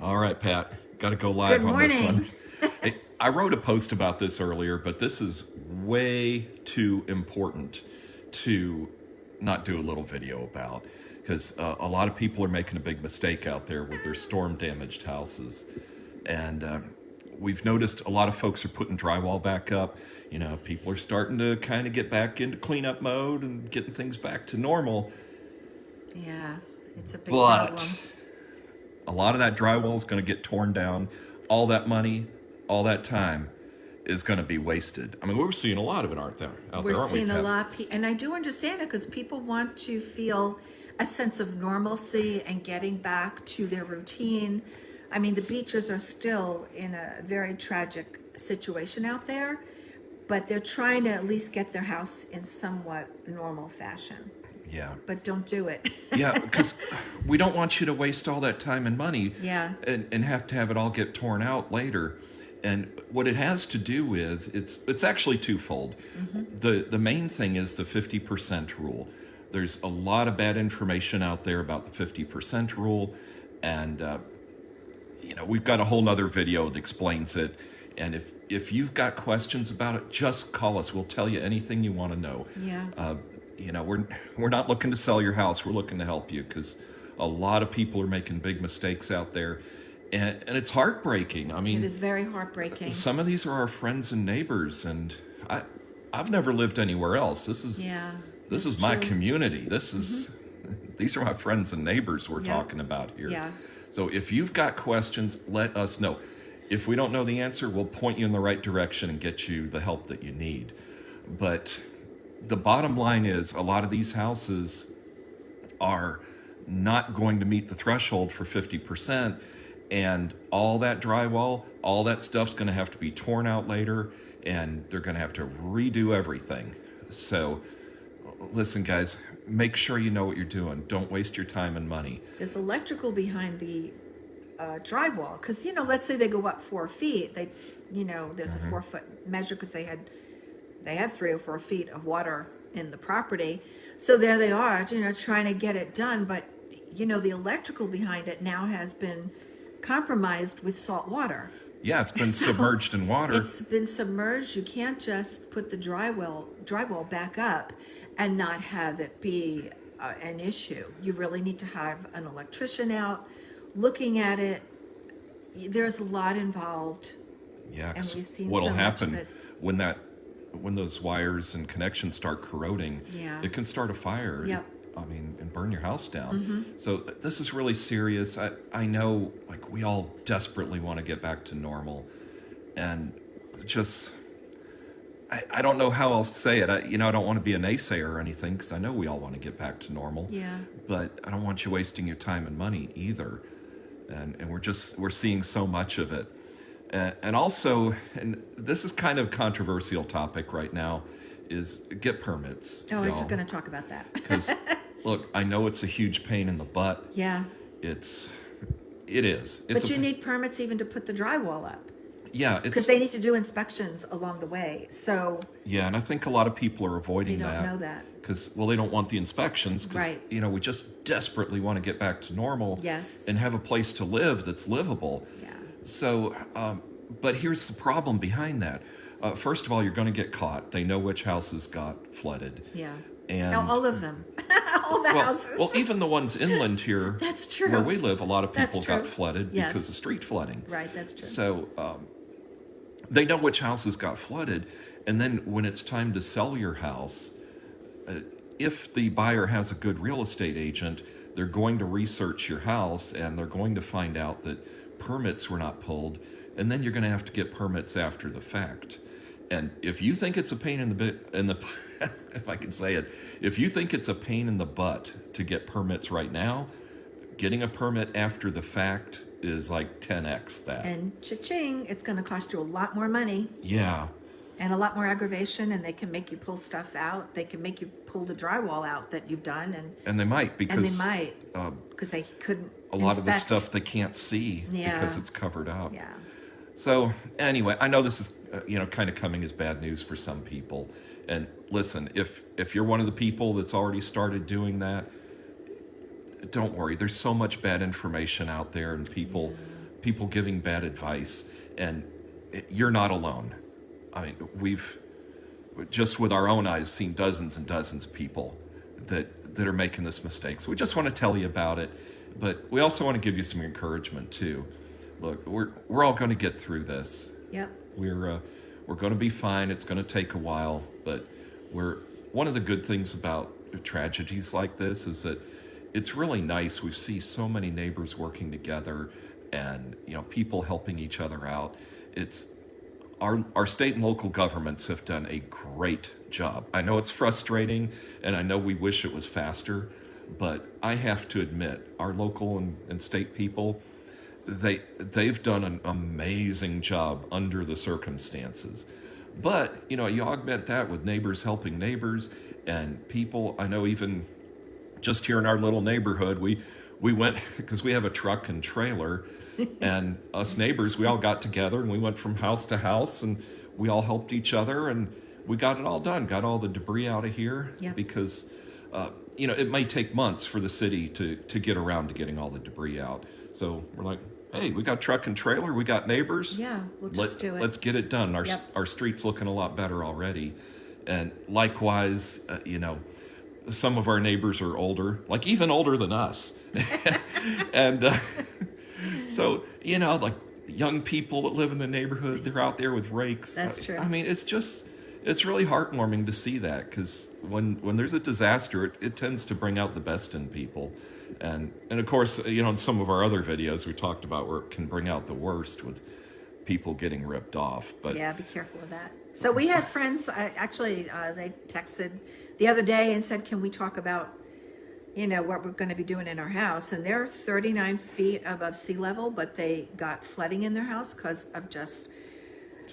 All right, Pat. Got to go live Good on this one. morning. Hey, I wrote a post about this earlier, but this is way too important to not do a little video about because a lot of people are making a big mistake out there with their storm damaged houses. And we've noticed a lot of folks are putting drywall back up. You know, people are starting to kind of get back into cleanup mode and getting things back to normal. Yeah, it's a big But problem. a lot of that drywall is going to get torn down. All that money, all that time is going to be wasted. I mean, we're seeing a lot of it out there, We're aren't we, seeing a Pat? lot, and I do understand it because people want to feel a sense of normalcy and getting back to their routine. I mean, the beaches are still in a very tragic situation out there, but they're trying to at least get their house in somewhat normal fashion. Yeah. But don't do it. Yeah, because we don't want you to waste all that time and money Yeah. and have to have it all get torn out later. And what it has to do with, it's actually twofold. The main thing is the 50% rule. There's a lot of bad information out there about the 50% rule, and we've got a whole nother video that explains it. And if you've got questions about it, just call us. We'll tell you anything you want to know. Yeah. We're not looking to sell your house. We're looking to help you because a lot of people are making big mistakes out there, and it's heartbreaking. I mean, It is very heartbreaking. some of these are our friends and neighbors, and I've never lived anywhere else. This is Yeah. this is it's my true. community. This is these are my friends and neighbors we're Yeah. talking about here. Yeah. So if you've got questions, let us know. If we don't know the answer, we'll point you in the right direction and get you the help that you need. But the bottom line is a lot of these houses are not going to meet the threshold for 50%, and all that drywall, all that stuff's going to have to be torn out later, and they're going to have to redo everything. So listen, guys, make sure you know what you're doing. Don't waste your time and money. There's electrical behind the drywall because let's say they go up 4 feet. There's a 4-foot measure because they had 3 or 4 feet of water in the property. So there they are, trying to get it done. But the electrical behind it now has been compromised with salt water. Yeah, it's been So submerged in water. It's been submerged. You can't just put the drywall back up and not have it be an issue. You really need to have an electrician out looking at it. There's a lot involved. Yeah, 'cause And we've seen what'll so much of happen it. when those wires and connections start corroding, Yeah. it can start a fire. Yep. And burn your house down. So this is really serious. I know, like, we all desperately want to get back to normal, and just I don't know how else to say it. I don't want to be a naysayer or anything because I know we all want to get back to normal. Yeah. But I don't want you wasting your time and money either. And we're seeing so much of it. And also, and this is kind of a controversial topic right now, is get permits. Oh, I was y'all. just going to talk about that. Because, look, I know it's a huge pain in the butt. Yeah. It is. But you need permits even to put the drywall up Yeah, because they need to do inspections along the way. So yeah, and I think a lot of people are they avoiding don't that. know that. Because, well, they don't want the inspections. Because, Right. we just desperately want to get back to normal. Yes. And have a place to live that's livable. Yeah. So, but here's the problem behind that. First of all, you're going to get caught. They know which houses got flooded. Yeah. And Now, all of them. All the houses. well, even the ones inland here, That's true. where we live, a lot of That's people got true. flooded Yes. because of street flooding. Right, that's true. So they know which houses got flooded, and then when it's time to sell your house, if the buyer has a good real estate agent, they're going to research your house and they're going to find out that permits were not pulled, and then you're going to have to get permits after the fact. And if you think it's a pain in the if I can say it, if you think it's a pain in the butt to get permits right now, getting a permit after the fact is like 10x that. And cha-ching, it's going to cost you a lot more money Yeah. and a lot more aggravation, and they can make you pull stuff out. They can make you pull the drywall out that you've done, And they might because because they couldn't a lot of the inspect. stuff they can't see Yeah. because it's covered up. Yeah. So anyway, I know this is kind of coming as bad news for some people. And listen, if you're one of the people that's already started doing that, don't worry. There's so much bad information out there, and people people giving bad advice, and you're not alone. I mean, we've just with our own eyes seen dozens and dozens of people that are making this mistake. So we just want to tell you about it, but we also want to give you some encouragement too. Look, we're all going to get through this. Yep. We're going to be fine. It's going to take a while, but one of the good things about tragedies like this is that it's really nice. We see so many neighbors working together, and people helping each other out. It's our state and local governments have done a great job. I know it's frustrating, and I know we wish it was faster, but I have to admit, our local and state people, they've done an amazing job under the circumstances. But you augment that with neighbors helping neighbors, and people. I know even just here in our little neighborhood, we went, because we have a truck and trailer, and us neighbors, we all got together and we went from house to house, and we all helped each other, and we got it all done, got all the debris out of here. Yeah. Because it may take months for the city to get around to getting all the debris out. So we're like, hey, we got truck and trailer, we got neighbors. Yeah, we'll just do it. Let's get it done. Yep. Our street's looking a lot better already. And likewise, some of our neighbors are older, like even older than us. And so, like young people that live in the neighborhood, they're out there with rakes. That's true. I mean, it's really heartwarming to see that, because when there's a disaster, it tends to bring out the best in people. And of course, in some of our other videos, we talked about where it can bring out the worst with people getting ripped off. But yeah, be careful of that. So we had friends, they texted the other day and said, can we talk about, what we're going to be doing in our house? And they're 39 feet above sea level, but they got flooding in their house because of just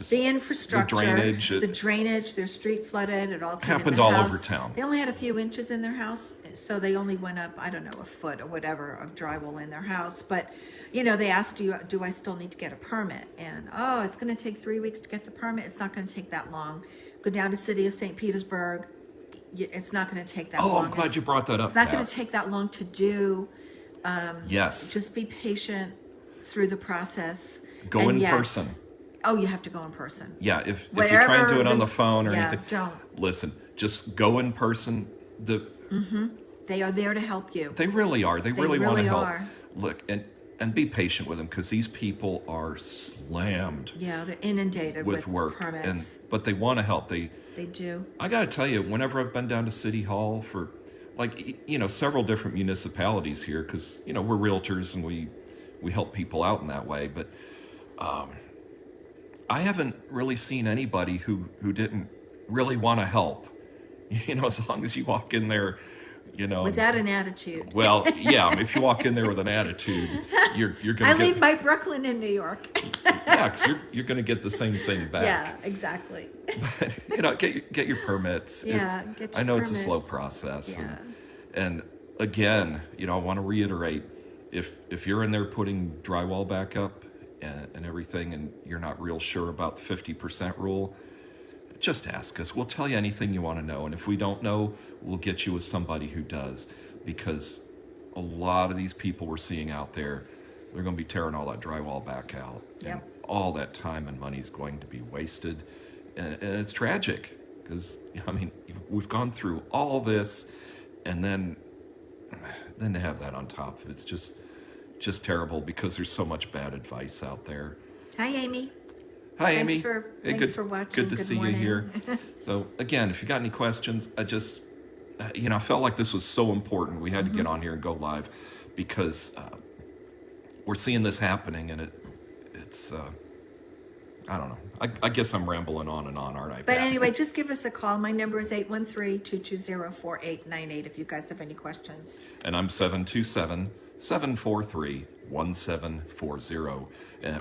the infrastructure, the drainage, their street flooded. It all came happened in the all house. over town. They only had a few inches in their house, so they only went up, I don't know, a foot or whatever of drywall in their house. But they asked, do I still need to get a permit? And it's going to take 3 weeks to get the permit. It's not going to take that long. Go down to City of St. Petersburg. It's not going to take that long. Oh, I'm glad you brought that up. It's not going to take that long to do. Yes. Just be patient through the process. Go in yes, person. Oh, you have to go in person. Yeah, if you try and do it on the phone or anything, don't. Listen, just go in person. They are there to help you. They really are. They really want to help. Are. Look, and be patient with them, because these people are slammed. Yeah, they're inundated with work, permits. but they want to help. They do. I got to tell you, whenever I've been down to City Hall for, several different municipalities here, because we're realtors and we help people out in that way, but I haven't really seen anybody who didn't really want to help. As long as you walk in there, without an attitude. Well, yeah, if you walk in there with an attitude, you're going to leave my Brooklyn in New York. Yeah, because you're going to get the same thing back. Yeah, exactly. But get your permits. Yeah, get your I know permits. It's a slow process. Yeah. And again, I want to reiterate, if you're in there putting drywall back up and everything, and you're not real sure about the 50% rule, just ask us. We'll tell you anything you want to know. And if we don't know, we'll get you with somebody who does. Because a lot of these people we're seeing out there, they're going to be tearing all that drywall back out. Yep. And all that time and money is going to be wasted. And it's tragic. Because, we've gone through all this, and then to have that on top of it's just terrible, because there's so much bad advice out there. Hi, Amy. Hi, Amy. Thanks for watching. Good to see morning. you here. So again, if you got any questions, I just, I felt like this was so important. We had to get on here and go live, because we're seeing this happening, and it's I don't know. I guess I'm rambling on and on, aren't I? But anyway, just give us a call. My number is 813-220-4898 if you guys have any questions. And I'm 727-743-1740.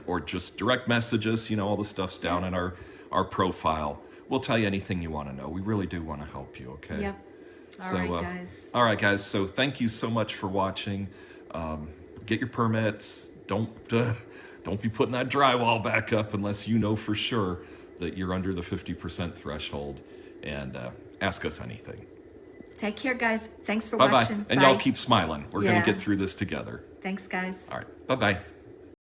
Or just direct message us. All the stuff's down in our profile. We'll tell you anything you want to know. We really do want to help you, okay? Yep. All right, guys. All right, guys. So thank you so much for watching. Get your permits. Don't be putting that drywall back up unless you know for sure that you're under the 50% threshold. And ask us anything. Take care, guys. Thanks for Bye-bye. watching. And Bye. y'all keep smiling. We're going to get through this together. Thanks, guys. All right. Bye-bye.